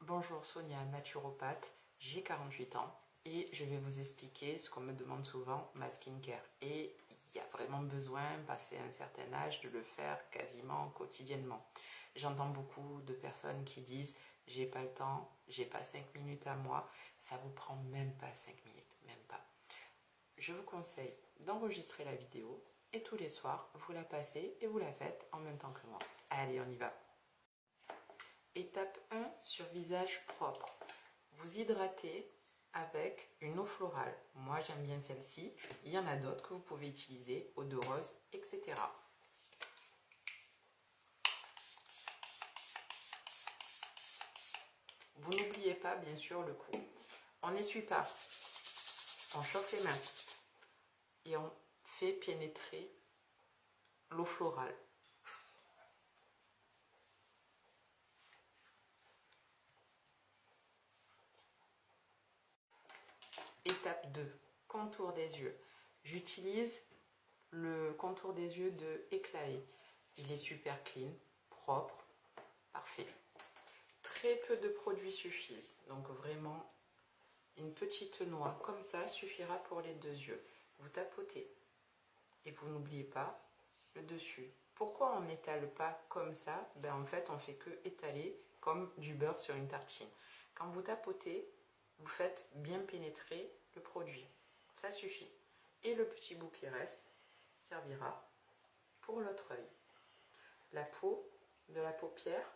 Bonjour, Sonia, naturopathe, j'ai 48 ans et je vais vous expliquer ce qu'on me demande souvent, ma skincare. Et il y a vraiment besoin, passé un certain âge, de le faire quasiment quotidiennement. J'entends beaucoup de personnes qui disent « j'ai pas le temps, j'ai pas 5 minutes à moi », ça vous prend même pas 5 minutes, même pas. Je vous conseille d'enregistrer la vidéo et tous les soirs, vous la passez et vous la faites en même temps que moi. Allez, on y va. Étape 1 sur visage propre. Vous hydratez avec une eau florale. Moi, j'aime bien celle-ci. Il y en a d'autres que vous pouvez utiliser, eau de rose, etc. Vous n'oubliez pas, bien sûr, le cou. On n'essuie pas. On chauffe les mains et on fait pénétrer l'eau florale. Étape 2, contour des yeux. J'utilise le contour des yeux de Eclaé. Il est super clean, propre, parfait. Très peu de produits suffisent, donc vraiment une petite noix comme ça suffira pour les deux yeux. Vous tapotez et vous n'oubliez pas le dessus. Pourquoi on n'étale pas comme ça? En fait, on fait que étaler comme du beurre sur une tartine. Quand vous tapotez, vous faites bien pénétrer le produit. Ça suffit. Et le petit bout qui reste servira pour l'autre œil. La peau de la paupière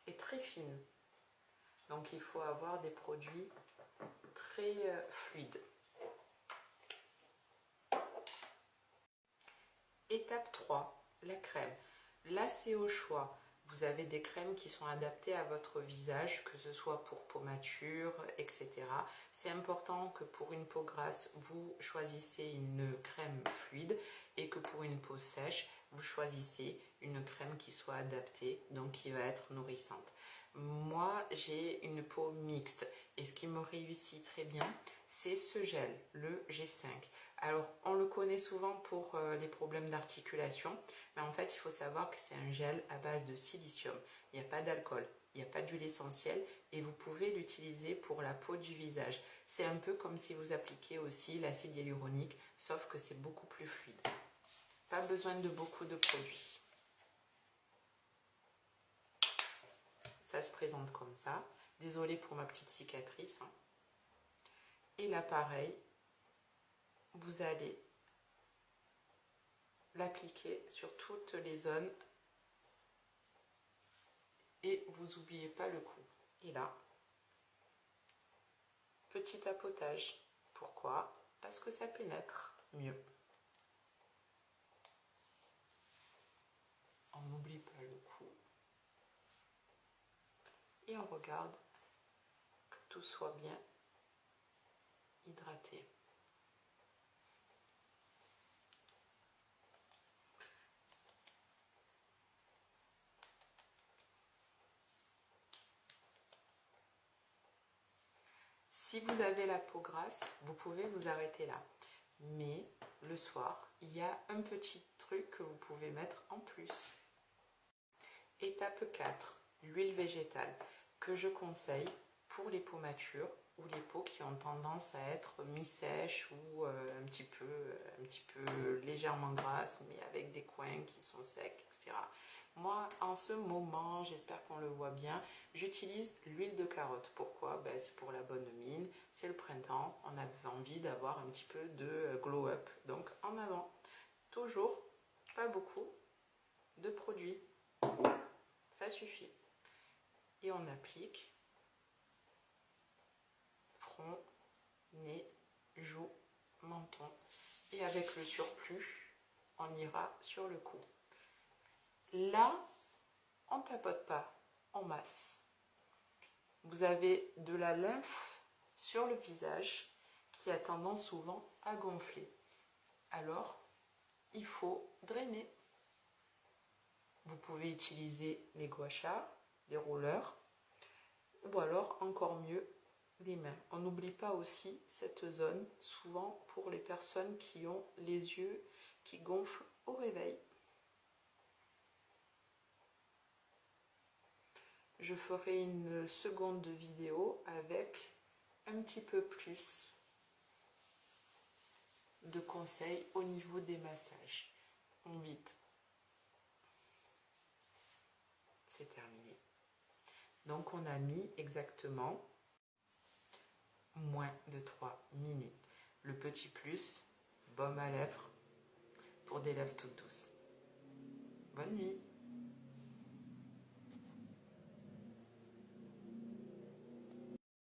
est très fine. Donc il faut avoir des produits très fluides. Étape 3, la crème. Là, c'est au choix. Vous avez des crèmes qui sont adaptées à votre visage, que ce soit pour peau mature, etc. C'est important que pour une peau grasse, vous choisissez une crème fluide et que pour une peau sèche, vous choisissez une crème qui soit adaptée, donc qui va être nourrissante. Moi, j'ai une peau mixte et ce qui me réussit très bien, c'est ce gel, le G5. Alors, on le connaît souvent pour les problèmes d'articulation, mais en fait, il faut savoir que c'est un gel à base de silicium. Il n'y a pas d'alcool, il n'y a pas d'huile essentielle et vous pouvez l'utiliser pour la peau du visage. C'est un peu comme si vous appliquiez aussi l'acide hyaluronique, sauf que c'est beaucoup plus fluide. Pas besoin de beaucoup de produits. Ça se présente comme ça. Désolée pour ma petite cicatrice. Et là, pareil, vous allez l'appliquer sur toutes les zones et vous n'oubliez pas le cou. Et là, petit tapotage. Pourquoi? Parce que ça pénètre mieux. On n'oublie pas le cou. Et on regarde que tout soit bien hydraté. Si vous avez la peau grasse, vous pouvez vous arrêter là. Mais le soir, il y a un petit truc que vous pouvez mettre en plus. Étape 4, l'huile végétale que je conseille pour les peaux matures ou les peaux qui ont tendance à être mi-sèches ou un petit peu légèrement grasses, mais avec des coins qui sont secs, etc. Moi, en ce moment, j'espère qu'on le voit bien, j'utilise l'huile de carotte. Pourquoi? C'est pour la bonne mine, c'est le printemps, on avait envie d'avoir un petit peu de glow-up. Donc, en avant, toujours, pas beaucoup de produits. Ça suffit. Et on applique front, nez, joues, menton. Et avec le surplus, on ira sur le cou. Là, on ne tapote pas, on masse. Vous avez de la lymphe sur le visage qui a tendance souvent à gonfler. Alors, il faut drainer. Vous pouvez utiliser les gua sha, les rouleurs, ou alors encore mieux les mains. On n'oublie pas aussi cette zone, souvent pour les personnes qui ont les yeux qui gonflent au réveil. je ferai une seconde vidéo avec un petit peu plus de conseils au niveau des massages. Vite. C'est terminé. Donc on a mis exactement moins de 3 minutes. Le petit plus, baume à lèvres pour des lèvres toutes douces. Bonne nuit.